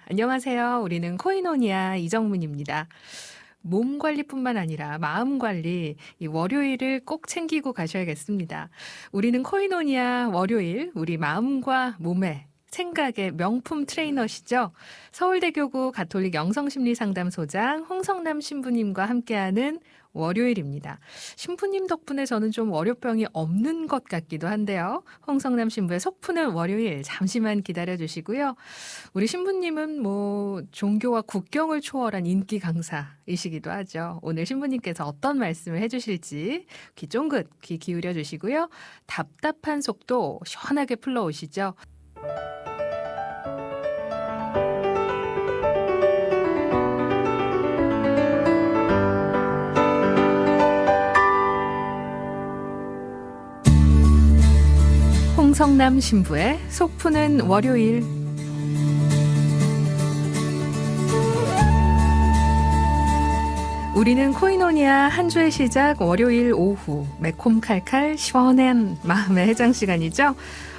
안녕하세요. 우리는 코이노니아 이정문입니다. 몸 관리뿐만 아니라 마음 관리, 이 월요일을 꼭 챙기고 가셔야겠습니다. 우리는 코이노니아 월요일, 우리 마음과 몸의 생각의 명품 트레이너시죠. 서울대교구 가톨릭 영성심리상담소장 홍성남 신부님과 함께하는 월요일입니다. 신부님 덕분에 저는 좀 월요병이 없는 것 같기도 한데요. 홍성남 신부의 속 푸는 월요일 잠시만 기다려 주시고요. 우리 신부님은 뭐 종교와 국경을 초월한 인기 강사이시기도 하죠. 오늘 신부님께서 어떤 말씀을 해주실지 귀 쫑긋 귀 기울여 주시고요. 답답한 속도 시원하게 풀러오시죠. 홍성남 신부의 속 푸는 월요일. 우리는 코이노니아 한 주의 시작 월요일 오후 매콤 칼칼 시원한 마음의 해장 시간이죠.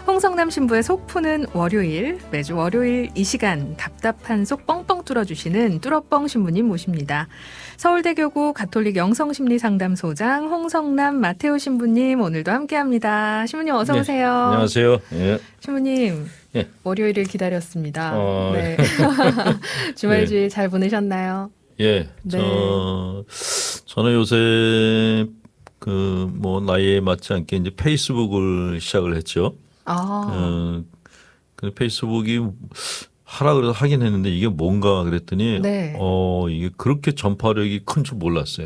홍성남 신부의 속 푸는 월요일, 매주 월요일 이 시간 답답한 속 뻥뻥 뚫어주시는 뚫어뻥 신부님 모십니다. 서울대교구 가톨릭 영성심리상담소장 홍성남 마테오 신부님 오늘도 함께합니다. 신부님 어서 네, 오세요. 안녕하세요. 예. 신부님 예. 월요일을 기다렸습니다. 네. 네. 주말 주일 잘 보내셨나요? 네. 저는 요새 나이에 맞지 않게 이제 페이스북을 시작을 했죠. 그 페이스북이 하라 그래서 하긴 했는데 이게 뭔가 그랬더니 네. 이게 그렇게 전파력이 큰 줄 몰랐어요.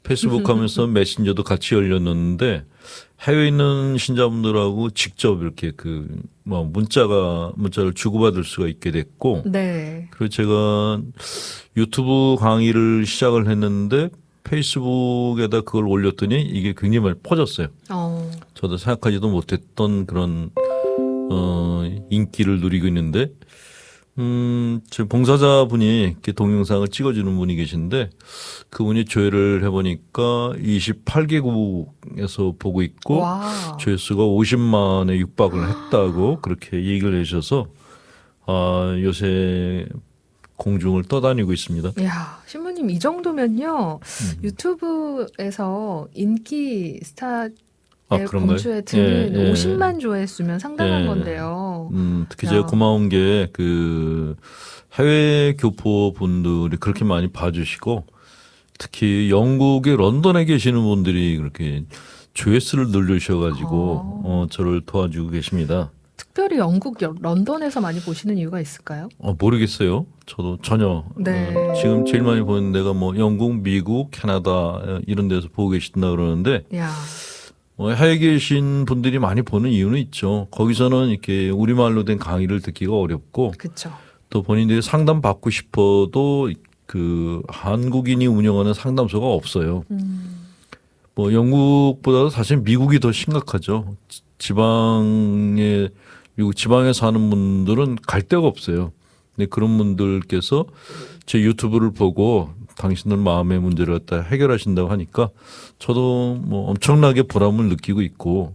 페이스북 하면서 메신저도 같이 열렸는데 해외에 있는 신자분들하고 직접 이렇게 문자를 주고받을 수가 있게 됐고, 네. 그리고 제가 유튜브 강의를 시작을 했는데 페이스북에다 그걸 올렸더니 이게 굉장히 많이 퍼졌어요. 저도 생각하지도 못했던 그런 인기를 누리고 있는데, 제 봉사자분이 이렇게 동영상을 찍어주는 분이 계신데 그분이 조회를 해보니까 28개국에서 보고 있고 와. 조회수가 50만에 육박을 했다고 그렇게 얘기를 해주셔서 요새 공중을 떠다니고 있습니다. 야, 신부님 이 정도면요. 유튜브에서 인기 스타 그런가요? 공주에 드는 예, 예. 50만 조회수면 상당한 예. 건데요. 특히 야. 제가 고마운 게 해외 교포 분들이 그렇게 많이 봐주시고 특히 영국의 런던에 계시는 분들이 그렇게 조회수를 늘려주셔가지고 저를 도와주고 계십니다. 특별히 영국 런던에서 많이 보시는 이유가 있을까요? 모르겠어요. 저도 전혀. 네. 지금 제일 많이 보는 데가 영국, 미국, 캐나다 이런 데서 보고 계신다 그러는데 야. 해외에 계신 분들이 많이 보는 이유는 있죠. 거기서는 이렇게 우리말로 된 강의를 듣기가 어렵고 그렇죠. 또 본인들이 상담 받고 싶어도 한국인이 운영하는 상담소가 없어요. 영국보다도 사실 미국이 더 심각하죠. 미국 지방에 사는 분들은 갈 데가 없어요. 근데 그런 분들께서 제 유튜브를 보고 당신들 마음의 문제를 갖다 해결하신다고 하니까 저도 엄청나게 보람을 느끼고 있고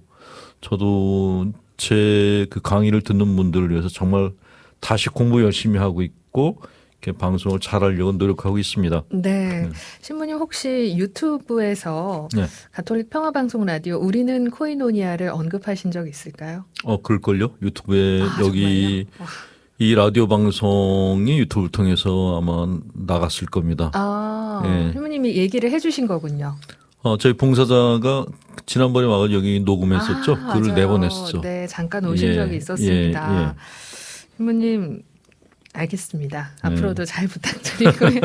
저도 제 강의를 듣는 분들을 위해서 정말 다시 공부 열심히 하고 있고 이렇게 방송을 잘하려고 노력하고 있습니다. 네. 신부님 혹시 유튜브에서 네. 가톨릭 평화방송 라디오 우리는 코이노니아를 언급하신 적 있을까요? 그럴걸요. 유튜브에 여기 정말요? 와. 이 라디오 방송이 유튜브를 통해서 아마 나갔을 겁니다. 네. 신부님이 얘기를 해주신 거군요. 저희 봉사자가 지난번에 와서 여기 녹음했었죠. 그걸 맞아요. 내보냈었죠. 네, 잠깐 오신 적이 있었습니다. 신부님 알겠습니다. 앞으로도 잘 부탁드리고요.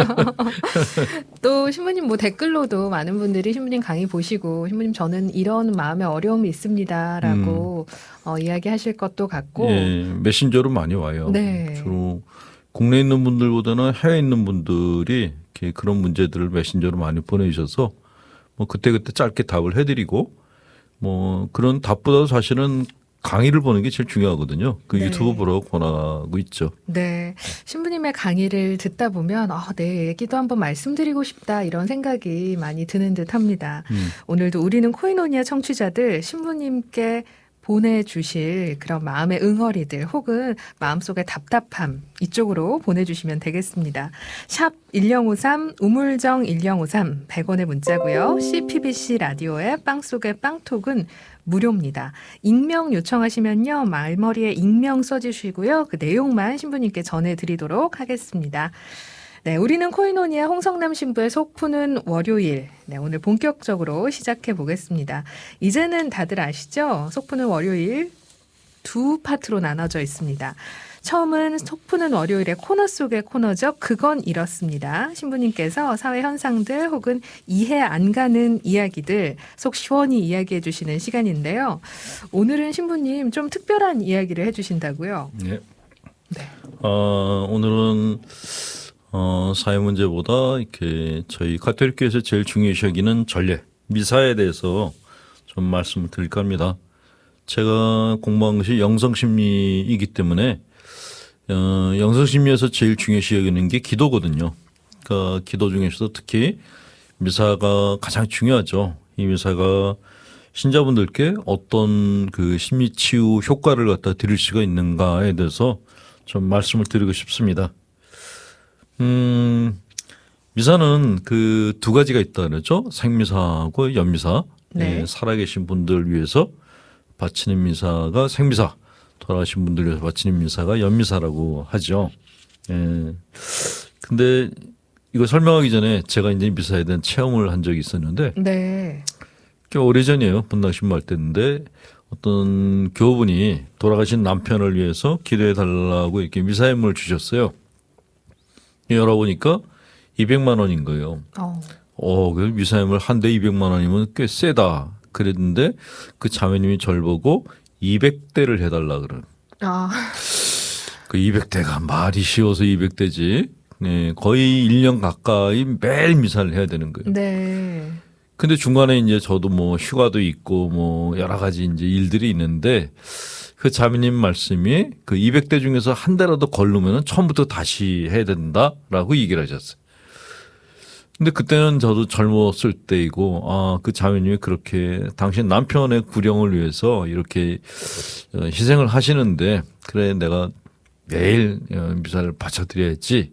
또 신부님 댓글로도 많은 분들이 신부님 강의 보시고 신부님 저는 이런 마음의 어려움이 있습니다라고 이야기하실 것도 같고 메신저로 많이 와요. 네. 주로 국내에 있는 분들보다는 해외에 있는 분들이 이렇게 그런 문제들을 메신저로 많이 보내주셔서 그때그때 짧게 답을 해드리고 그런 답보다도 사실은 강의를 보는 게 제일 중요하거든요. 네. 유튜브 보러 권하고 있죠. 네. 신부님의 강의를 듣다 보면 내 얘기도 한번 말씀드리고 싶다 이런 생각이 많이 드는 듯 합니다. 오늘도 우리는 코이노니아 청취자들 신부님께 보내주실 그런 마음의 응어리들 혹은 마음속의 답답함 이쪽으로 보내주시면 되겠습니다. 샵 1053 우물정 1053 100원의 문자고요. CPBC 라디오의 빵속의 빵톡은 무료입니다. 익명 요청하시면요. 말머리에 익명 써주시고요. 그 내용만 신부님께 전해드리도록 하겠습니다. 네, 우리는 코이노니아 홍성남 신부의 속 푸는 월요일. 네, 오늘 본격적으로 시작해 보겠습니다. 이제는 다들 아시죠? 속 푸는 월요일 두 파트로 나눠져 있습니다. 처음은 속 푸는 월요일의 코너 속의 코너죠. 그건 이렇습니다. 신부님께서 사회 현상들 혹은 이해 안 가는 이야기들 속 시원히 이야기해 주시는 시간인데요. 오늘은 신부님 좀 특별한 이야기를 해 주신다고요? 네. 네. 오늘은 사회 문제보다 이렇게 저희 가톨릭교회에서 제일 중요시 여기는 전례, 미사에 대해서 좀 말씀을 드릴까 합니다. 제가 공부한 것이 영성심리이기 때문에 영성심리에서 제일 중요시 여기는 게 기도거든요. 그러니까 기도 중에서도 특히 미사가 가장 중요하죠. 이 미사가 신자분들께 어떤 그 심리치유 효과를 갖다 드릴 수가 있는가에 대해서 좀 말씀을 드리고 싶습니다. 미사는 그 두 가지가 있다 그러죠. 생미사하고 연미사. 네. 살아계신 분들 위해서 바치는 미사가 생미사, 돌아가신 분들 위해서 바치는 미사가 연미사라고 하죠. 근데 이거 설명하기 전에 제가 이제 미사에 대한 체험을 한 적이 있었는데 네. 꽤 오래전이에요. 분당 신부할 때인데 어떤 교우분이 돌아가신 남편을 위해서 기도해 달라고 이렇게 미사임을 주셨어요. 열어보니까 200만 원인 거예요. 그 미사임을 한 대 200만 원이면 꽤 세다. 그랬는데 그 자매님이 절 보고 200대를 해달라 그러는. 그 200대가 말이 쉬워서 200대지. 네, 거의 1년 가까이 매일 미사를 해야 되는 거예요. 네. 근데 중간에 이제 저도 뭐 휴가도 있고 뭐 여러 가지 이제 일들이 있는데 그 자매님 말씀이 그 200대 중에서 한 대라도 걸르면은 처음부터 다시 해야 된다라고 얘기를 하셨어요. 근데 그때는 저도 젊었을 때이고 그 자매님이 그렇게 당신 남편의 구령을 위해서 이렇게 희생을 하시는데 그래 내가 매일 미사를 바쳐드려야지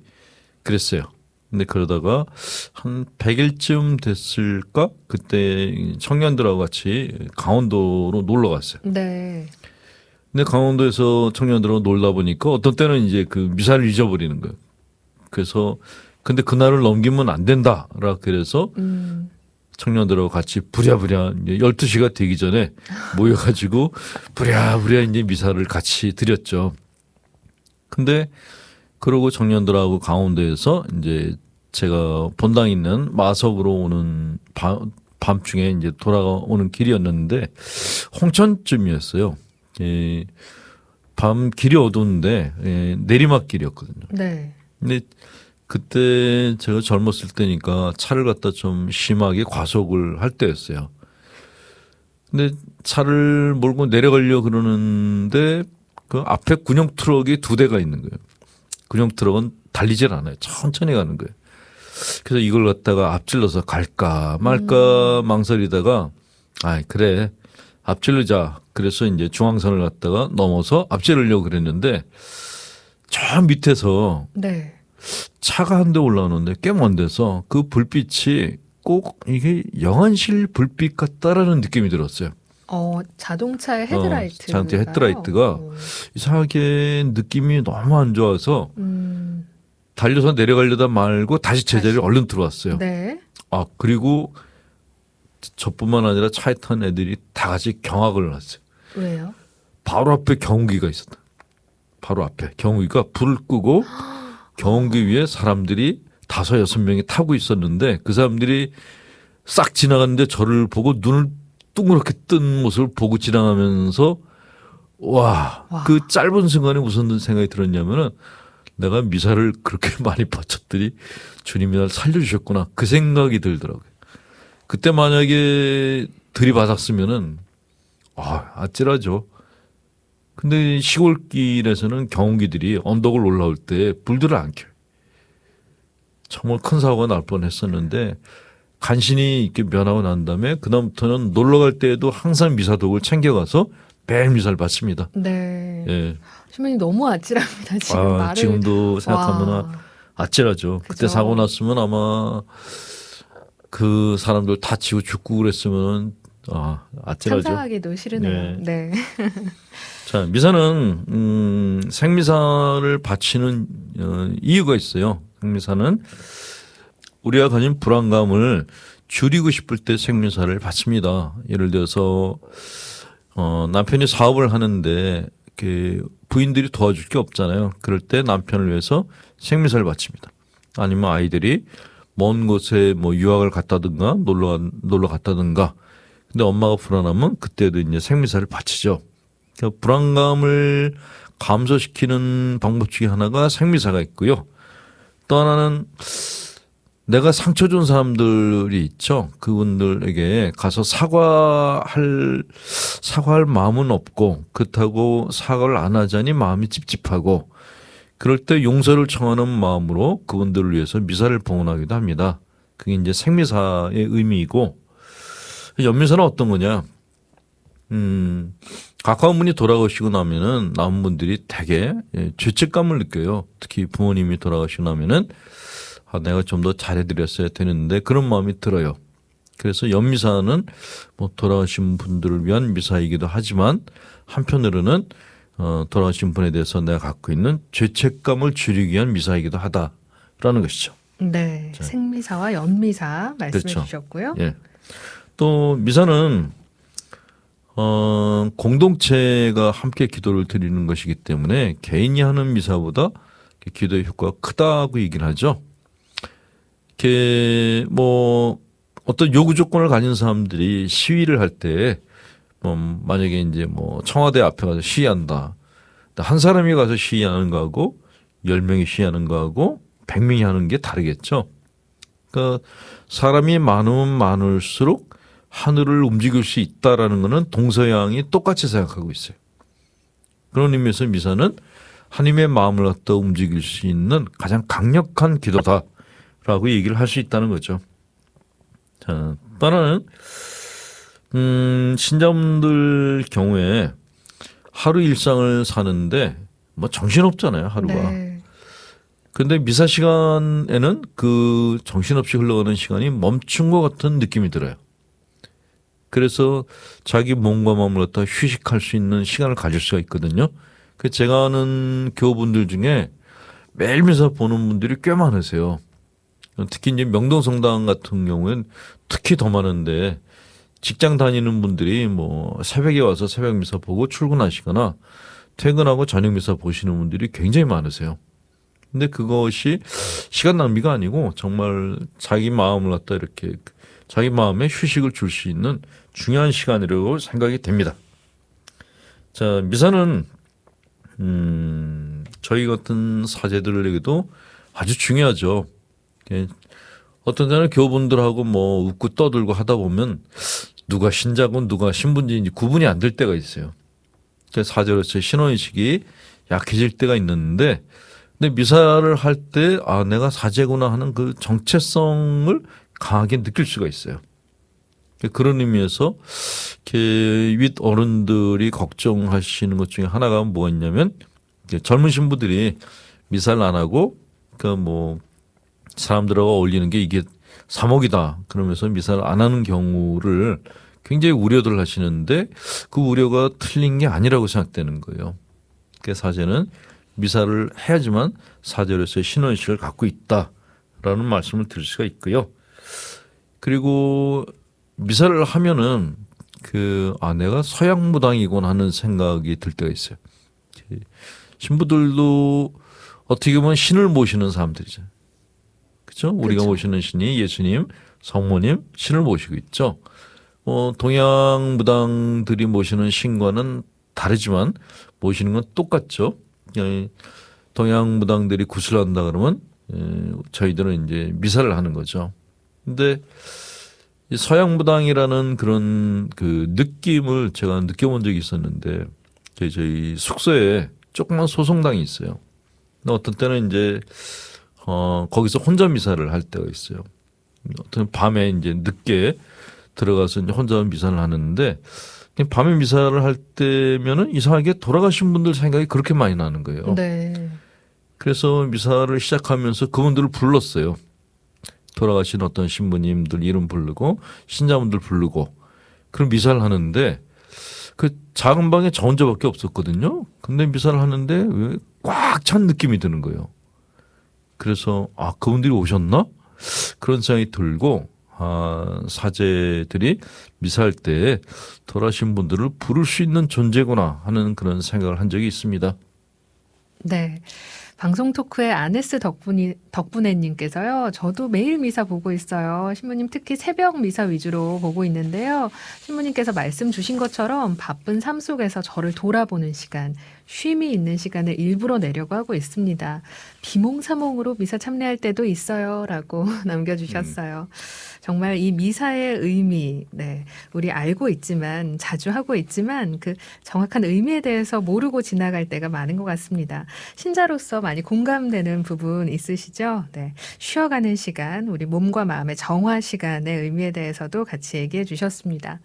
그랬어요. 근데 그러다가 한 100일쯤 됐을까? 그때 청년들하고 같이 강원도로 놀러 갔어요. 네. 근데 강원도에서 청년들하고 놀다 보니까 어떤 때는 이제 그 미사를 잊어버리는 거예요. 그래서 근데 그날을 넘기면 안 된다라 그래서 청년들하고 같이 부랴부랴 이제 12시가 되기 전에 모여가지고 부랴부랴 이제 미사를 같이 드렸죠. 근데 그러고 청년들하고 강원도에서 이제 제가 본당 있는 마석으로 오는 밤중에 이제 돌아오는 길이었는데 홍천쯤이었어요. 밤 길이 어두운데 내리막길이었거든요. 네. 근데 그때 제가 젊었을 때니까 차를 갖다 좀 심하게 과속을 할 때였어요. 근데 차를 몰고 내려가려 그러는데 그 앞에 군용 트럭이 2대가 있는 거예요. 군용 트럭은 달리질 않아요. 천천히 가는 거예요. 그래서 이걸 갖다가 앞질러서 갈까 말까 망설이다가 그래 앞질르자. 그래서 이제 중앙선을 갖다가 넘어서 앞지르려고 그랬는데 저 밑에서 네. 차가 한 대 올라오는데 꽤 먼 데서 그 불빛이 꼭 이게 영안실 불빛 같다라는 느낌이 들었어요. 자동차의 헤드라이트. 자동차 헤드라이트가 이상하게 느낌이 너무 안 좋아서 달려서 내려가려다 말고 다시 제자리에 얼른 들어왔어요. 네. 그리고 저뿐만 아니라 차에 탄 애들이 다 같이 경악을 했어요. 왜요? 바로 앞에 경운기가 있었다. 바로 앞에 경운기가 불을 끄고 경운기 위에 사람들이 5, 6명이 타고 있었는데 그 사람들이 싹 지나갔는데 저를 보고 눈을 둥그렇게 뜬 모습을 보고 지나가면서 와. 그 짧은 순간에 무슨 생각이 들었냐면은 내가 미사를 그렇게 많이 바쳤더니 주님이 날 살려주셨구나 그 생각이 들더라고요. 그때 만약에 들이받았으면은 아찔하죠. 근데 시골길에서는 경운기들이 언덕을 올라올 때 불들을 안 켜요. 정말 큰 사고가 날 뻔했었는데 간신히 이렇게 면하고 난 다음에 그다음부터는 놀러 갈 때에도 항상 미사독을 챙겨가서 매일 미사를 바칩니다. 네. 예. 신부님 너무 아찔합니다. 지금 말을. 지금도 생각하면 와. 아찔하죠. 그때 그죠. 사고 났으면 아마 그 사람들 다치고 죽고 그랬으면 아찔하죠. 상상하기도 싫으네요. 네. 자, 미사는 생미사를 바치는 이유가 있어요. 생미사는 우리가 가진 불안감을 줄이고 싶을 때 생미사를 바칩니다. 예를 들어서 남편이 사업을 하는데 부인들이 도와줄 게 없잖아요. 그럴 때 남편을 위해서 생미사를 바칩니다. 아니면 아이들이 먼 곳에 뭐 유학을 갔다든가 놀러 갔다든가. 근데 엄마가 불안하면 그때도 이제 생미사를 바치죠. 그러니까 불안감을 감소시키는 방법 중에 하나가 생미사가 있고요. 또 하나는 내가 상처 준 사람들이 있죠. 그분들에게 가서 사과할 마음은 없고 그렇다고 사과를 안 하자니 마음이 찝찝하고 그럴 때 용서를 청하는 마음으로 그분들을 위해서 미사를 봉헌하기도 합니다. 그게 이제 생미사의 의미이고 연미사는 어떤 거냐? 가까운 분이 돌아가시고 나면은 남은 분들이 되게 죄책감을 느껴요. 특히 부모님이 돌아가시고 나면은 내가 좀 더 잘해드렸어야 되는데 그런 마음이 들어요. 그래서 연미사는 뭐 돌아가신 분들을 위한 미사이기도 하지만 한편으로는 돌아가신 분에 대해서 내가 갖고 있는 죄책감을 줄이기 위한 미사이기도 하다라는 것이죠. 네. 자. 생미사와 연미사 말씀해 그렇죠. 주셨고요. 예. 또 미사는 공동체가 함께 기도를 드리는 것이기 때문에 개인이 하는 미사보다 기도의 효과가 크다고 얘기를 하죠. 이렇게 뭐 어떤 요구 조건을 가진 사람들이 시위를 할 때 만약에 이제 뭐 청와대 앞에 가서 시위한다. 한 사람이 가서 시위하는 거하고 10명이 시위하는 거하고 100명이 하는 게 다르겠죠. 그러니까 사람이 많으면 많을수록 하늘을 움직일 수 있다라는 것은 동서양이 똑같이 생각하고 있어요. 그런 의미에서 미사는 하나님의 마음을 갖다 움직일 수 있는 가장 강력한 기도다라고 얘기를 할 수 있다는 거죠. 자, 또 하나는 신자분들 경우에 하루 일상을 사는데 뭐 정신없잖아요, 하루가. 네. 근데 미사 시간에는 그 정신없이 흘러가는 시간이 멈춘 것 같은 느낌이 들어요. 그래서 자기 몸과 마음을 갖다 휴식할 수 있는 시간을 가질 수가 있거든요. 그 제가 아는 교우분들 중에 매일 미사 보는 분들이 꽤 많으세요. 특히 이제 명동성당 같은 경우엔 특히 더 많은데 직장 다니는 분들이 뭐 새벽에 와서 새벽 미사 보고 출근하시거나 퇴근하고 저녁 미사 보시는 분들이 굉장히 많으세요. 근데 그것이 시간 낭비가 아니고 정말 자기 마음을 갖다 이렇게 자기 마음에 휴식을 줄 수 있는 중요한 시간이라고 생각이 됩니다. 자, 미사는 저희 같은 사제들에게도 아주 중요하죠. 어떤 때는 교우분들하고 뭐 웃고 떠들고 하다 보면 누가 신자고 누가 신분인지 구분이 안 될 때가 있어요. 사제로서의 신원의식이 약해질 때가 있는데 근데 미사를 할 때 내가 사제구나 하는 그 정체성을 강하게 느낄 수가 있어요. 그런 의미에서 이렇게 윗 어른들이 걱정하시는 것 중에 하나가 뭐가 있냐면 젊은 신부들이 미사를 안 하고 뭐 사람들하고 어울리는 게 이게 사목이다 그러면서 미사를 안 하는 경우를 굉장히 우려들 하시는데 그 우려가 틀린 게 아니라고 생각되는 거예요. 그래서 사제는 미사를 해야지만 사제로서의 신원의식을 갖고 있다라는 말씀을 드릴 수가 있고요. 그리고 미사를 하면은 내가 서양무당이곤 하는 생각이 들 때가 있어요. 신부들도 어떻게 보면 신을 모시는 사람들이죠. 그렇죠? 우리가 모시는 신이 예수님, 성모님, 신을 모시고 있죠. 동양 무당들이 모시는 신과는 다르지만 모시는 건 똑같죠. 동양 무당들이 구슬한다 그러면 저희들은 이제 미사를 하는 거죠. 근데 서양 무당이라는 그런 그 느낌을 제가 느껴본 적이 있었는데 저희 숙소에 조그만 소성당이 있어요. 어떤 때는 이제 거기서 혼자 미사를 할 때가 있어요. 어떤 밤에 이제 늦게 들어가서 이제 혼자 미사를 하는데 밤에 미사를 할 때면은 이상하게 돌아가신 분들 생각이 그렇게 많이 나는 거예요. 네. 그래서 미사를 시작하면서 그분들을 불렀어요. 돌아가신 어떤 신부님들 이름 부르고 신자분들 부르고 그런 미사를 하는데 그 작은 방에 저 혼자밖에 없었거든요. 근데 미사를 하는데 왜 꽉 찬 느낌이 드는 거예요. 그래서 그분들이 오셨나? 그런 생각이 들고 사제들이 미사할 때 돌아가신 분들을 부를 수 있는 존재구나 하는 그런 생각을 한 적이 있습니다. 네. 방송 토크의 아네스 덕분에님께서요. 저도 매일 미사 보고 있어요. 신부님 특히 새벽 미사 위주로 보고 있는데요. 신부님께서 말씀 주신 것처럼 바쁜 삶 속에서 저를 돌아보는 시간, 쉼이 있는 시간을 일부러 내려고 하고 있습니다. 비몽사몽으로 미사 참여할 때도 있어요. 라고 남겨주셨어요. 정말 이 미사의 의미, 네, 우리 알고 있지만 자주 하고 있지만 그 정확한 의미에 대해서 모르고 지나갈 때가 많은 것 같습니다. 신자로서 많이 공감되는 부분 있으시죠? 네, 쉬어가는 시간, 우리 몸과 마음의 정화 시간의 의미에 대해서도 같이 얘기해 주셨습니다.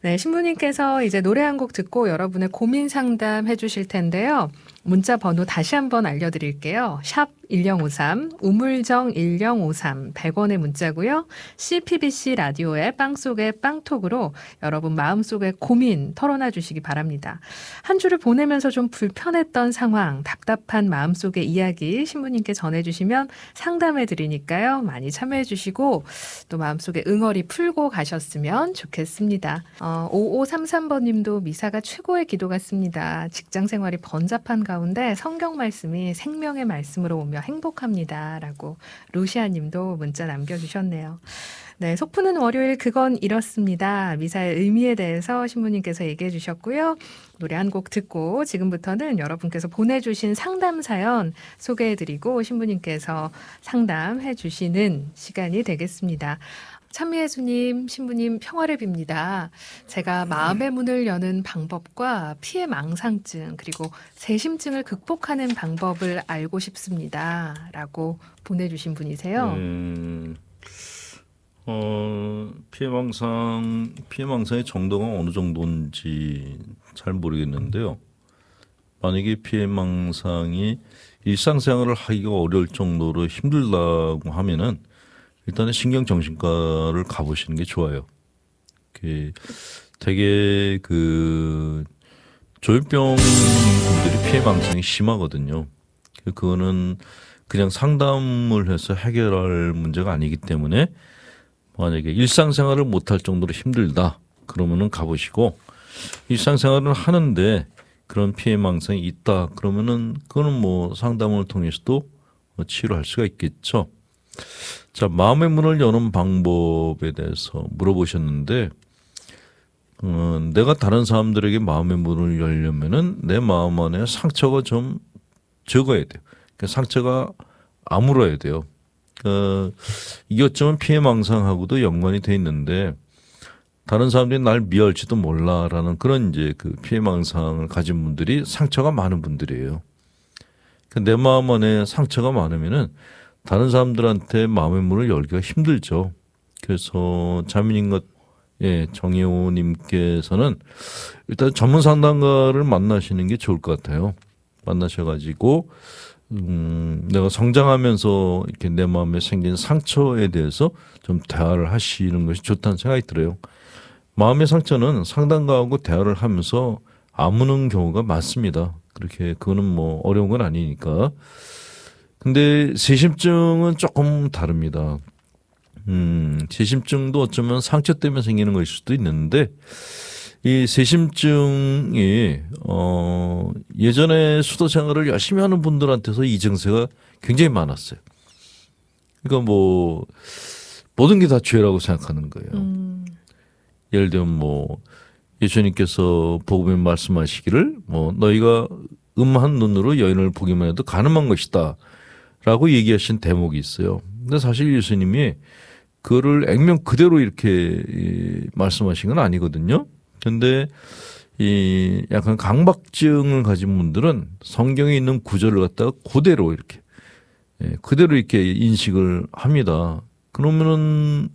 네, 신부님께서 이제 노래 한 곡 듣고 여러분의 고민 상담 해주실 텐데요. 문자 번호 다시 한번 알려드릴게요. 샵 1053, 우물정 1053, 100원의 문자고요. CPBC 라디오의 빵속의 빵톡으로 여러분 마음속의 고민 털어놔 주시기 바랍니다. 한 주를 보내면서 좀 불편했던 상황, 답답한 마음속의 이야기 신부님께 전해주시면 상담해 드리니까요. 많이 참여해 주시고 또 마음속에 응어리 풀고 가셨으면 좋겠습니다. 5533번님도 미사가 최고의 기도 같습니다. 직장 생활이 번잡한 가운데 성경 말씀이 생명의 말씀으로 오며 행복합니다. 라고 루시아 님도 문자 남겨주셨네요. 네, 속 푸는 월요일 그건 이렇습니다. 미사의 의미에 대해서 신부님께서 얘기해 주셨고요. 노래 한 곡 듣고 지금부터는 여러분께서 보내주신 상담 사연 소개해드리고 신부님께서 상담해 주시는 시간이 되겠습니다. 참미예수님, 신부님 평화를 빕니다. 제가 마음의 문을 여는 방법과 피해 망상증 그리고 세심증을 극복하는 방법을 알고 싶습니다. 라고 보내주신 분이세요. 피해망상의 정도가 어느 정도인지 잘 모르겠는데요. 만약에 피해망상이 일상생활을 하기가 어려울 정도로 힘들다고 하면은 일단은 신경정신과를 가보시는 게 좋아요. 되게 조현병 분들이 피해망상이 심하거든요. 그거는 그냥 상담을 해서 해결할 문제가 아니기 때문에 만약에 일상생활을 못할 정도로 힘들다 그러면은 가보시고 일상생활을 하는데 그런 피해망상이 있다 그러면은 그거는 뭐 상담을 통해서도 치료할 수가 있겠죠. 자, 마음의 문을 여는 방법에 대해서 물어보셨는데, 내가 다른 사람들에게 마음의 문을 열려면은 내 마음 안에 상처가 좀 적어야 돼요. 그러니까 상처가 아물어야 돼요. 이게 어쩌면 피해망상하고도 연관이 돼 있는데, 다른 사람들이 날 미워할지도 몰라라는 그런 이제 그 피해망상을 가진 분들이 상처가 많은 분들이에요. 내 마음 안에 상처가 많으면은 다른 사람들한테 마음의 문을 열기가 힘들죠. 그래서 자매님과 정혜호님께서는 일단 전문 상담가를 만나시는 게 좋을 것 같아요. 만나셔가지고 내가 성장하면서 이렇게 내 마음에 생긴 상처에 대해서 좀 대화를 하시는 것이 좋다는 생각이 들어요. 마음의 상처는 상담가하고 대화를 하면서 아무는 경우가 많습니다. 그렇게 그거는 뭐 어려운 건 아니니까. 근데 세심증은 조금 다릅니다. 세심증도 어쩌면 상처 때문에 생기는 것일 수도 있는데 이 세심증이 예전에 수도 생활을 열심히 하는 분들한테서 이 증세가 굉장히 많았어요. 그러니까 뭐 모든 게 다 죄라고 생각하는 거예요. 예를 들면 뭐 예수님께서 복음에 말씀하시기를 뭐 너희가 음한 눈으로 여인을 보기만 해도 가늠한 것이다 라고 얘기하신 대목이 있어요. 근데 사실 예수님이 그거를 액면 그대로 이렇게 말씀하신 건 아니거든요. 근데 이 약간 강박증을 가진 분들은 성경에 있는 구절을 갖다가 그대로 이렇게 인식을 합니다. 그러면은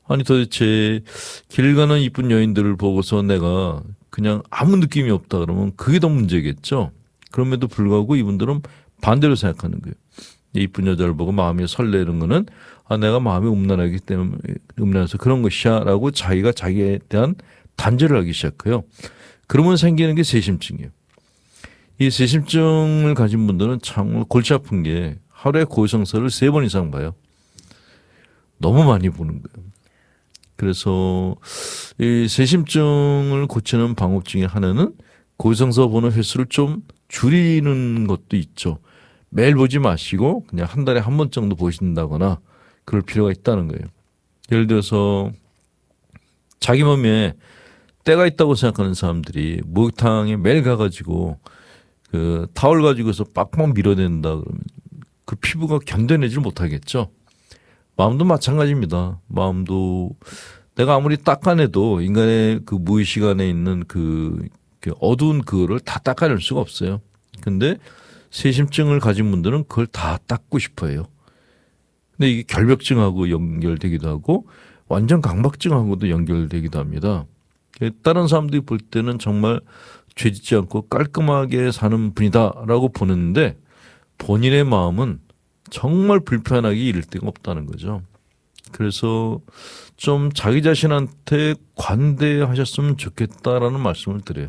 아니 도대체 길 가는 이쁜 여인들을 보고서 내가 그냥 아무 느낌이 없다 그러면 그게 더 문제겠죠. 그럼에도 불구하고 이분들은 반대로 생각하는 거예요. 이쁜 여자를 보고 마음이 설레는 거는 내가 마음이 음란하기 때문에 음란해서 그런 것이야 라고 자기가 자기에 대한 단죄를 하기 시작해요. 그러면 생기는 게 세심증이에요. 이 세심증을 가진 분들은 정말 골치 아픈 게 하루에 고해성사를 3번 이상 봐요. 너무 많이 보는 거예요. 그래서 이 세심증을 고치는 방법 중에 하나는 고해성사 보는 횟수를 좀 줄이는 것도 있죠. 매일 보지 마시고 그냥 한 달에 한 번 정도 보신다거나 그럴 필요가 있다는 거예요. 예를 들어서 자기 몸에 때가 있다고 생각하는 사람들이 목욕탕에 매일 가가지고 그 타월 가지고서 빡빡 밀어낸다 그러면 그 피부가 견뎌내질 못하겠죠. 마음도 마찬가지입니다. 마음도 내가 아무리 닦아내도 인간의 그 무의식 안에 있는 그 어두운 그거를 다 닦아낼 수가 없어요. 근데 세심증을 가진 분들은 그걸 다 닦고 싶어 해요. 근데 이게 결벽증하고 연결되기도 하고 완전 강박증하고도 연결되기도 합니다. 다른 사람들이 볼 때는 정말 죄짓지 않고 깔끔하게 사는 분이다라고 보는데 본인의 마음은 정말 불편하게 이를 데가 없다는 거죠. 그래서 좀 자기 자신한테 관대하셨으면 좋겠다라는 말씀을 드려요.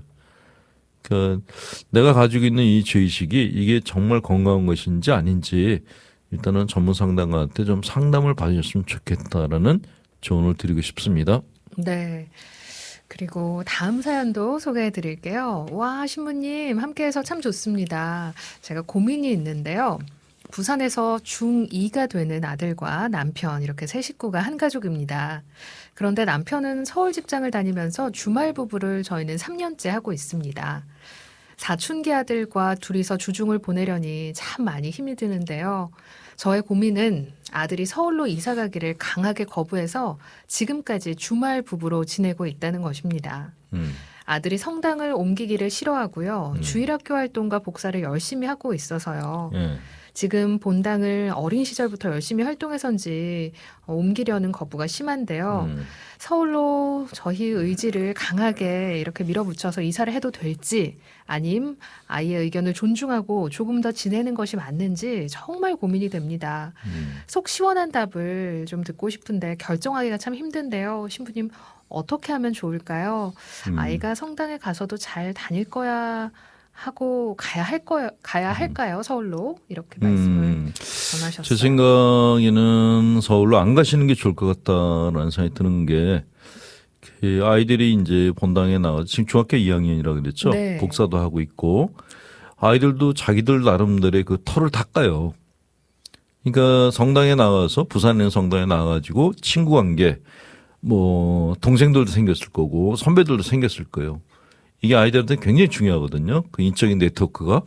그러니까 내가 가지고 있는 이 죄의식이 이게 정말 건강한 것인지 아닌지 일단은 전문 상담가한테 좀 상담을 받으셨으면 좋겠다라는 조언을 드리고 싶습니다. 네. 그리고 다음 사연도 소개해 드릴게요. 와, 신부님 함께해서 참 좋습니다. 제가 고민이 있는데요. 부산에서 중2가 되는 아들과 남편 이렇게 세 식구가 한 가족입니다. 그런데 남편은 서울 직장을 다니면서 주말 부부를 저희는 3년째 하고 있습니다. 사춘기 아들과 둘이서 주중을 보내려니 참 많이 힘이 드는데요. 저의 고민은 아들이 서울로 이사 가기를 강하게 거부해서 지금까지 주말 부부로 지내고 있다는 것입니다. 아들이 성당을 옮기기를 싫어하고요. 주일학교 활동과 복사를 열심히 하고 있어서요. 지금 본당을 어린 시절부터 열심히 활동해서인지 옮기려는 거부가 심한데요. 서울로 저희 의지를 강하게 이렇게 밀어붙여서 이사를 해도 될지 아님 아이의 의견을 존중하고 조금 더 지내는 것이 맞는지 정말 고민이 됩니다. 속 시원한 답을 좀 듣고 싶은데 결정하기가 참 힘든데요. 신부님 어떻게 하면 좋을까요? 아이가 성당에 가서도 잘 다닐 거야 하고 가야 할까요? 서울로 이렇게 말씀을 전하셨어요. 제 생각에는 서울로 안 가시는 게 좋을 것 같다라는 생각이 드는 게 그 아이들이 이제 본당에 나가 지금 중학교 2학년이라 그랬죠. 네. 복사도 하고 있고 아이들도 자기들 나름대로의 그 터를 닦아요. 그러니까 성당에 나가서 부산에 있는 성당에 나가가지고 친구 관계 뭐 동생들도 생겼을 거고 선배들도 생겼을 거예요. 이게 아이들한테 굉장히 중요하거든요. 그 인적인 네트워크가.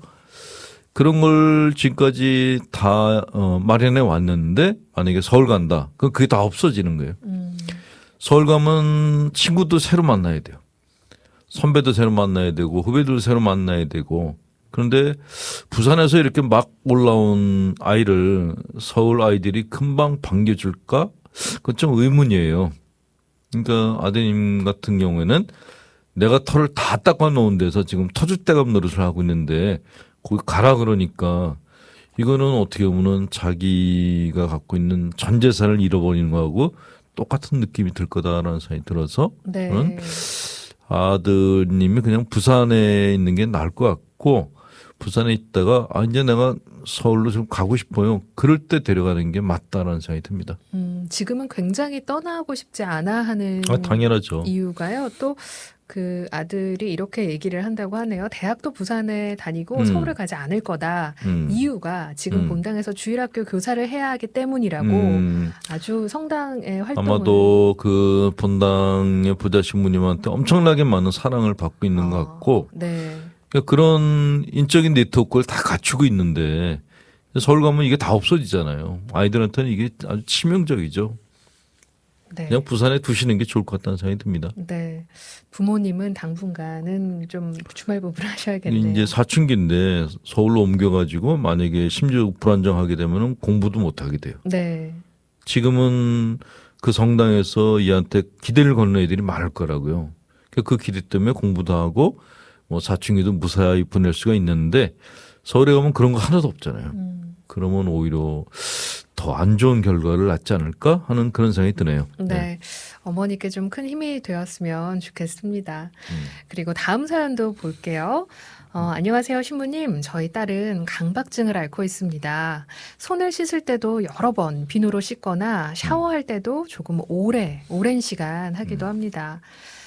그런 걸 지금까지 다 마련해 왔는데 만약에 서울 간다. 그럼 그게 다 없어지는 거예요. 서울 가면 친구도 새로 만나야 돼요. 선배도 새로 만나야 되고 후배들도 새로 만나야 되고. 그런데 부산에서 이렇게 막 올라온 아이를 서울 아이들이 금방 반겨줄까? 그건 좀 의문이에요. 그러니까 아드님 같은 경우에는 내가 털을 다 닦아 놓은 데서 지금 터줏대감 노릇을 하고 있는데 거기 가라 그러니까 이거는 어떻게 보면 자기가 갖고 있는 전 재산을 잃어버리는 거하고 똑같은 느낌이 들 거다라는 생각이 들어서 네. 저는 아드님이 그냥 부산에 있는 게 나을 것 같고 부산에 있다가 이제 내가 서울로 좀 가고 싶어요. 그럴 때 데려가는 게 맞다라는 생각이 듭니다. 지금은 굉장히 떠나고 싶지 않아 하는 당연하죠. 이유가요. 또 그 아들이 이렇게 얘기를 한다고 하네요. 대학도 부산에 다니고 서울을 가지 않을 거다. 이유가 지금 본당에서 주일학교 교사를 해야 하기 때문이라고 아주 성당의 활동을 아마도 그 본당의 부자 신부님한테 엄청나게 많은 사랑을 받고 있는 것 같고 네. 그러니까 그런 인적인 네트워크를 다 갖추고 있는데 서울 가면 이게 다 없어지잖아요. 아이들한테는 이게 아주 치명적이죠. 네. 그냥 부산에 두시는 게 좋을 것 같다는 생각이 듭니다. 네. 부모님은 당분간은 좀 주말 부부를 하셔야겠네요. 이제 사춘기인데 서울로 옮겨가지고 만약에 심지어 불안정하게 되면 공부도 못하게 돼요. 네. 지금은 그 성당에서 얘한테 기대를 거는 애들이 많을 거라고요. 그 기대 때문에 공부도 하고 뭐 사춘기도 무사히 보낼 수가 있는데 서울에 가면 그런 거 하나도 없잖아요. 그러면 오히려 더 안 좋은 결과를 낳지 않을까 하는 그런 생각이 드네요. 네. 어머니께 좀 큰 힘이 되었으면 좋겠습니다. 그리고 다음 사연도 볼게요. 안녕하세요, 신부님. 저희 딸은 강박증을 앓고 있습니다. 손을 씻을 때도 여러 번 비누로 씻거나 샤워할 때도 조금 오랜 시간 하기도 합니다.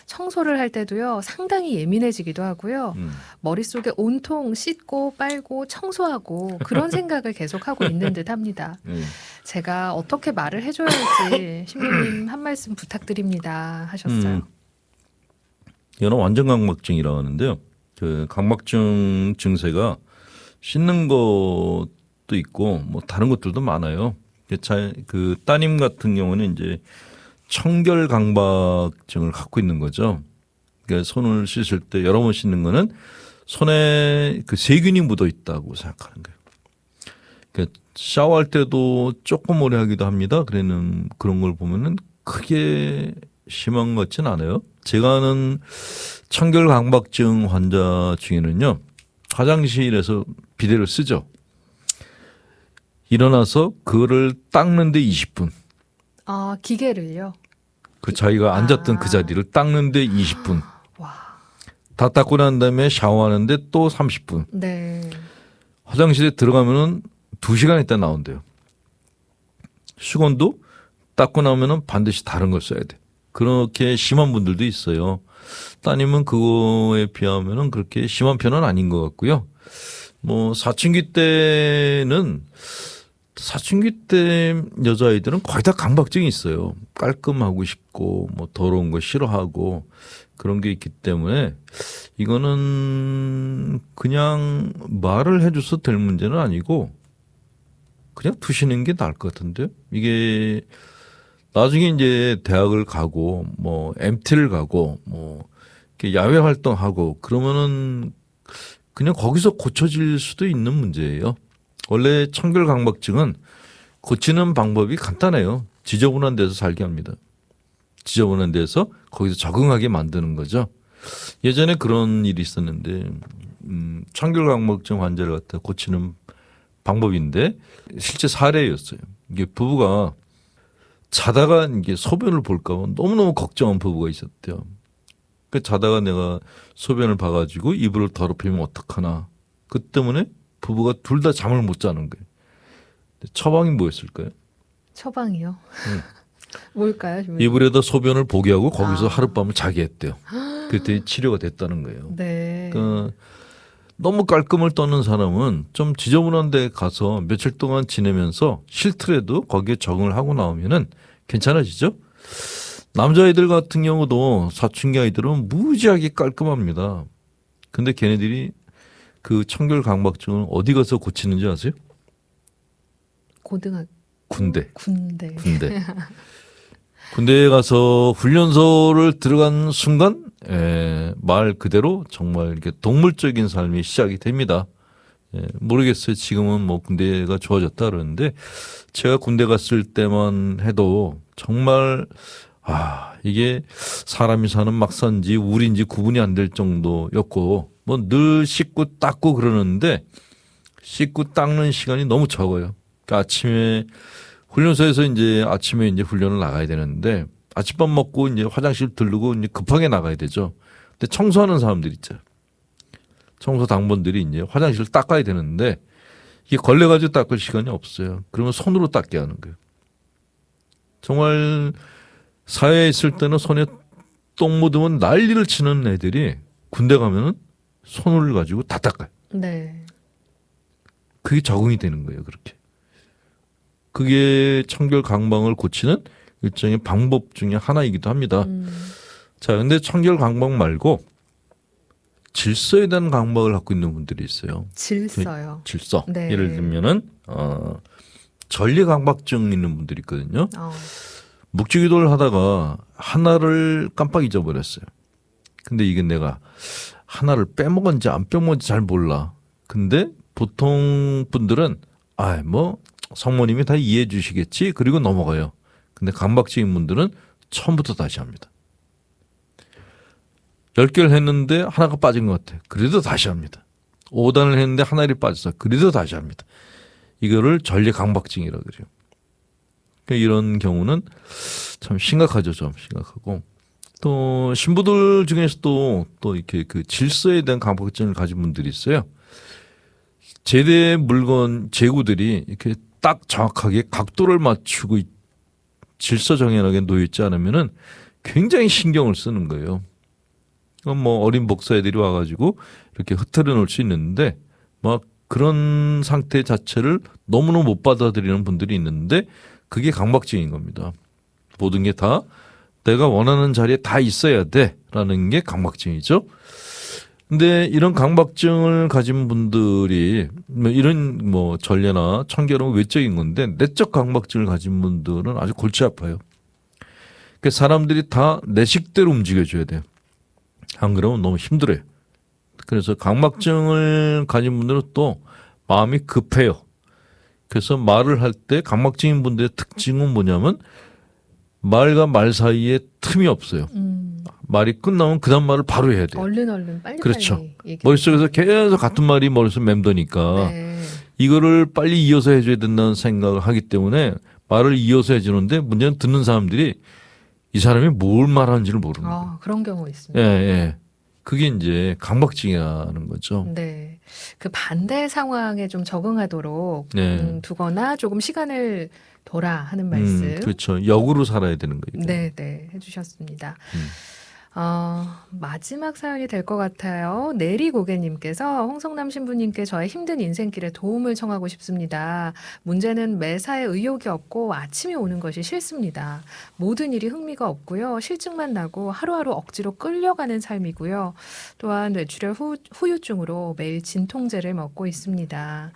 청소를 할 때도요, 상당히 예민해지기도 하고요. 머릿속에 온통 씻고 빨고 청소하고 그런 생각을 계속하고 있는 듯 합니다. 제가 어떻게 말을 해줘야 할지 신부님 한 말씀 부탁드립니다 하셨어요. 이거는 완전 강박증이라고 하는데요. 그 강박증 증세가 씻는 것도 있고 뭐 다른 것들도 많아요. 그 따님 같은 경우는 이제 청결 강박증을 갖고 있는 거죠. 그러니까 손을 씻을 때 여러 번 씻는 거는 손에 그 세균이 묻어 있다고 생각하는 거예요. 그러니까 샤워할 때도 조금 오래 하기도 합니다. 그런 걸 보면은 크게 심한 것 같진 않아요. 제가 아는 청결 강박증 환자 중에는요, 화장실에서 비데를 쓰죠. 일어나서 그거를 닦는데 20분. 아, 기계를요? 그 자기가 앉았던 그 자리를 닦는데 20분. 와. 다 닦고 난 다음에 샤워하는데 또 30분. 네. 화장실에 들어가면은 2시간 있다 나온대요. 수건도 닦고 나면은 반드시 다른 걸 써야 돼. 그렇게 심한 분들도 있어요. 따님은 그거에 비하면은 그렇게 심한 편은 아닌 것 같고요. 뭐 사춘기 때 여자아이들은 거의 다 강박증이 있어요. 깔끔하고 싶고 뭐 더러운 거 싫어하고 그런 게 있기 때문에 이거는 그냥 말을 해줘서 될 문제는 아니고 그냥 두시는 게 나을 것 같은데요. 이게 나중에 이제 대학을 가고 뭐 MT를 가고 뭐 이렇게 야외 활동하고 그러면은 그냥 거기서 고쳐질 수도 있는 문제예요. 원래 청결 강박증은 고치는 방법이 간단해요. 지저분한 데서 살게 합니다. 지저분한 데서 거기서 적응하게 만드는 거죠. 예전에 그런 일이 있었는데 청결 강박증 환자를 갖다 고치는 방법인데 실제 사례였어요. 이게 부부가 자다가 이게 소변을 볼까 봐 너무너무 걱정한 부부가 있었대요. 그 자다가 내가 소변을 봐가지고 이불을 더럽히면 어떡하나. 그 때문에 부부가 둘 다 잠을 못 자는 거예요. 처방이 뭐였을까요? 처방이요? 뭘까요? 주무님? 이불에다 소변을 보게 하고 거기서 하룻밤을 자게 했대요. 그랬더니 치료가 됐다는 거예요. 네. 그러니까 너무 깔끔을 떠는 사람은 좀 지저분한 데 가서 며칠 동안 지내면서 싫더라도 거기에 적응을 하고 나오면은 괜찮아지죠. 남자아이들 같은 경우도 사춘기 아이들은 무지하게 깔끔합니다. 근데 걔네들이 그 청결 강박증을 어디 가서 고치는지 아세요? 군대. 군대에 가서 훈련소를 들어간 순간 말 그대로 정말 이렇게 동물적인 삶이 시작이 됩니다. 모르겠어요. 지금은 뭐 군대가 좋아졌다 그러는데 제가 군대 갔을 때만 해도 정말 이게 사람이 사는 막산지 우리인지 구분이 안 될 정도였고 뭐 늘 씻고 닦고 그러는데 씻고 닦는 시간이 너무 적어요. 그러니까 아침에 훈련소에서 이제 아침에 이제 훈련을 나가야 되는데 아침밥 먹고 이제 화장실 들르고 이제 급하게 나가야 되죠. 근데 청소하는 사람들 있죠. 청소 당번들이 이제 화장실을 닦아야 되는데 이게 걸려가지고 닦을 시간이 없어요. 그러면 손으로 닦게 하는 거예요. 정말 사회에 있을 때는 손에 똥 묻으면 난리를 치는 애들이 군대 가면은 손을 가지고 다 닦아요. 네. 그게 적응이 되는 거예요. 그렇게. 그게 청결 강박을 고치는 일종의 방법 중에 하나이기도 합니다. 자, 근데 청결 강박 말고 질서에 대한 강박을 갖고 있는 분들이 있어요. 질서요. 질서. 네. 예를 들면은 전리 강박증 있는 분들이 있거든요. 묵주기도를 하다가 하나를 깜빡 잊어버렸어요. 근데 이게 내가 하나를 빼먹었는지 안 빼먹었는지 잘 몰라. 근데 보통 분들은 뭐 성모님이 다 이해해 주시겠지 그리고 넘어가요. 근데 강박증인 분들은 처음부터 다시 합니다. 10개를 했는데 하나가 빠진 것 같아. 그래도 다시 합니다. 5단을 했는데 하나를 빠졌어. 그래도 다시 합니다. 이거를 전례 강박증이라고 그래요. 그러니까 이런 경우는 참 심각하죠. 좀 심각하고. 또 신부들 중에서도 또 이렇게 그 질서에 대한 강박증을 가진 분들이 있어요. 제대 물건 재고들이 이렇게 딱 정확하게 각도를 맞추고 질서 정연하게 놓여 있지 않으면은 굉장히 신경을 쓰는 거예요. 뭐 어린 목사애들이 와가지고 이렇게 흐트려 놓을 수 있는데 막 그런 상태 자체를 너무너무 못 받아들이는 분들이 있는데 그게 강박증인 겁니다. 모든 게 다 내가 원하는 자리에 다 있어야 돼라는 게 강박증이죠. 근데 이런 강박증을 가진 분들이 이런 뭐 전례나 청결은 외적인 건데 내적 강박증을 가진 분들은 아주 골치 아파요. 그러니까 사람들이 다 내 식대로 움직여줘야 돼요. 안 그러면 너무 힘들어요. 그래서 강박증을 가진 분들은 또 마음이 급해요. 그래서 말을 할 때 강박증인 분들의 특징은 뭐냐면 말과 말 사이에 틈이 없어요. 말이 끝나면 그 다음 말을 바로 해야 돼요. 얼른 빨리 그렇죠. 얘기해. 머릿속에서 계속 같은 말이 머릿속에 맴도니까 네. 이거를 빨리 이어서 해줘야 된다는 생각을 하기 때문에 말을 이어서 해주는데 문제는 듣는 사람들이 이 사람이 뭘 말하는지를 모르는 거예요. 그런 경우 있습니다. 예, 예. 그게 이제 강박증이라는 거죠. 네. 그 반대 상황에 좀 적응하도록 네. 두거나 조금 시간을 둬라 하는 말씀. 그렇죠. 역으로 살아야 되는 거예요. 네, 해주셨습니다. 마지막 사연이 될 것 같아요. 내리 고객님께서 홍성남 신부님께 저의 힘든 인생길에 도움을 청하고 싶습니다. 문제는 매사에 의욕이 없고 아침이 오는 것이 싫습니다. 모든 일이 흥미가 없고요. 실증만 나고 하루하루 억지로 끌려가는 삶이고요. 또한 뇌출혈 후유증으로 매일 진통제를 먹고 있습니다.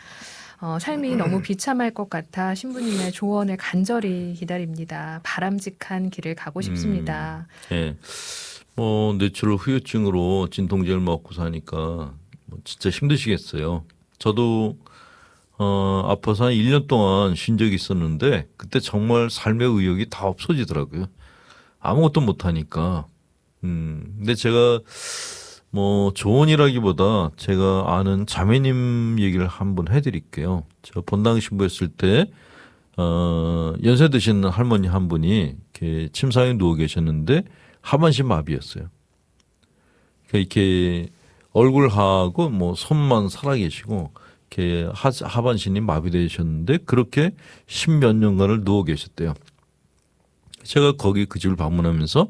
삶이 너무 비참할 것 같아 신부님의 조언을 간절히 기다립니다. 바람직한 길을 가고 싶습니다. 예. 뭐 뇌출혈 후유증으로 진통제를 먹고 사니까 뭐 진짜 힘드시겠어요. 저도 아파서 한 1년 동안 쉰 적이 있었는데 그때 정말 삶의 의욕이 다 없어지더라고요. 아무것도 못 하니까. 근데 제가 뭐 조언이라기보다 제가 아는 자매님 얘기를 한번 해드릴게요. 제가 본당 신부였을 때 연세 드신 할머니 한 분이 이렇게 침상에 누워 계셨는데 하반신 마비였어요. 이렇게 얼굴하고 뭐 손만 살아계시고 이렇게 하반신이 마비되셨는데 그렇게 10몇 년간을 누워 계셨대요. 제가 거기 그 집을 방문하면서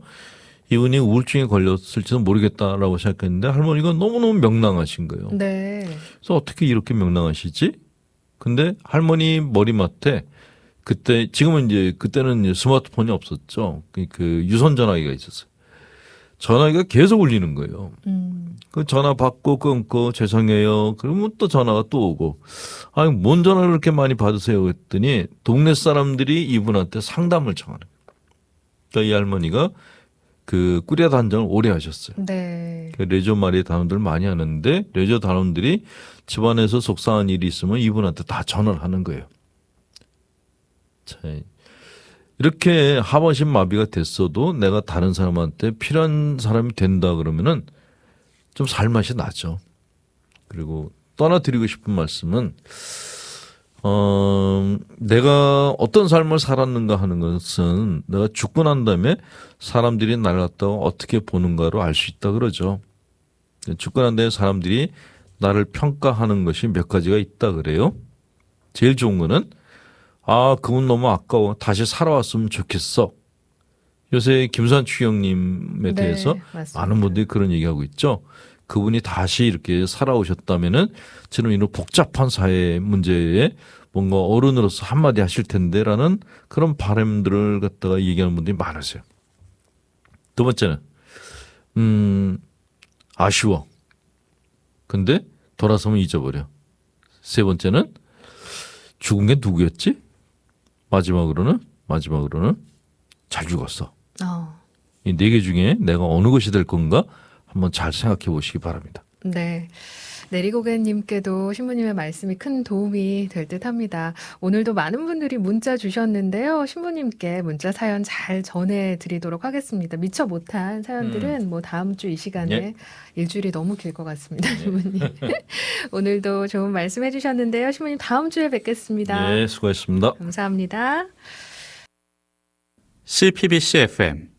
이분이 우울증에 걸렸을지도 모르겠다라고 생각했는데 할머니가 너무너무 명랑하신 거예요. 네. 그래서 어떻게 이렇게 명랑하시지? 근데 할머니 머리맡에 그때 지금은 이제 그때는 이제 스마트폰이 없었죠. 그 유선 전화기가 있었어요. 전화기가 계속 울리는 거예요. 그 전화 받고 끊고 죄송해요. 그러면 또 전화가 또 오고. 아니 뭔 전화를 그렇게 많이 받으세요? 그랬더니 동네 사람들이 이분한테 상담을 청하는 거예요. 그러니까 이 할머니가 그 꾸려 단장을 오래 하셨어요. 네. 그 레저 말이 단원들 많이 하는데 레저 단원들이 집안에서 속상한 일이 있으면 이분한테 다 전화를 하는 거예요. 자, 이렇게 하반신 마비가 됐어도 내가 다른 사람한테 필요한 사람이 된다 그러면은 좀 살맛이 나죠. 그리고 또 하나 드리고 싶은 말씀은 내가 어떤 삶을 살았는가 하는 것은 내가 죽고 난 다음에 사람들이 나를 갖다가 어떻게 보는가로 알 수 있다 그러죠. 죽고 난 다음에 사람들이 나를 평가하는 것이 몇 가지가 있다 그래요. 제일 좋은 거는 그분 너무 아까워. 다시 살아왔으면 좋겠어. 요새 김수환 추경님에 대해서 맞습니다. 많은 분들이 그런 얘기하고 있죠. 그분이 다시 이렇게 살아오셨다면은 지금 이런 복잡한 사회 문제에 뭔가 어른으로서 한마디 하실 텐데라는 그런 바람들을 갖다가 얘기하는 분들이 많으세요. 두 번째는 아쉬워. 근데 돌아서면 잊어버려. 세 번째는 죽은 게 누구였지? 마지막으로는 잘 죽었어. 이 네 개 중에 내가 어느 것이 될 건가 한번 잘 생각해 보시기 바랍니다. 네. 내리고객님께도 신부님의 말씀이 큰 도움이 될 듯합니다. 오늘도 많은 분들이 문자 주셨는데요. 신부님께 문자 사연 잘 전해드리도록 하겠습니다. 미처 못한 사연들은 뭐 다음 주 이 시간에 예. 일주일이 너무 길 것 같습니다. 신부님. 오늘도 좋은 말씀 해주셨는데요. 신부님 다음 주에 뵙겠습니다. 네, 수고하셨습니다. 감사합니다. CPBC FM